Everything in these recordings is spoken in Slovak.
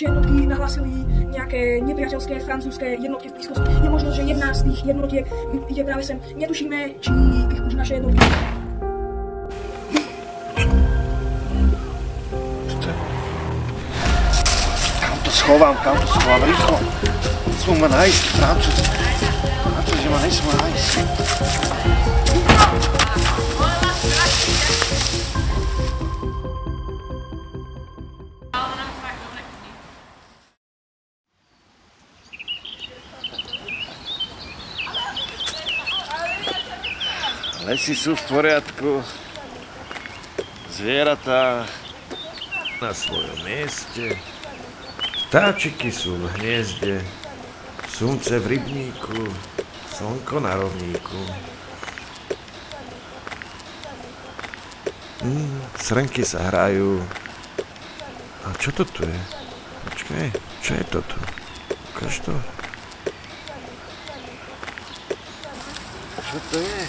naše jednotky nahlásili nejaké nepriateľské francúzske jednotky v blízkosti. Je možnosť, že jedna z tých jednotiek ide práve sem. Netušíme, či ich už naše jednotky... Kam to schovám, rýchlo. Smú ma nájsť, Francúzi. Na to, že ma nesmú nájsť. Lesy sú v poriadku. Zvieratá na svojom mieste. Vtáčiky sú v hniezde, slnce v rybníku, slnko na rovníku. Srnky sa hrajú. A čo to tu je? Počkaj, čo je toto? Ukáž to. Čo to je?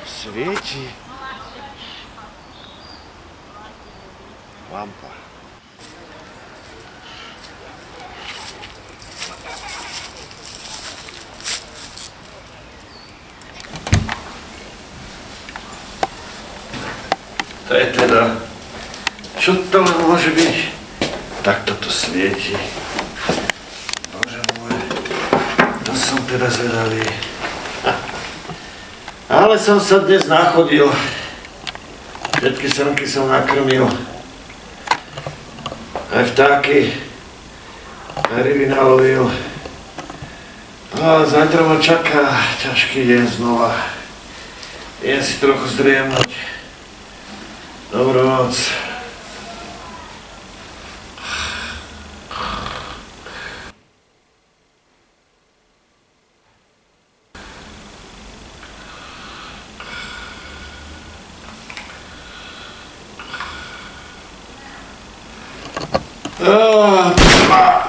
Svieti. Lampa. To je teda... Čo to môže byť? Tak toto svieti. Bože môj, to som teda zvedavý. Ale som sa dnes nachodil. Všetky srnky som nakrmil. Aj vtáky, aj ryby nalovil. A zajtra ma čaká ťažký deň znova. Idem si trochu zdriemnúť. Dobrú noc. Ah!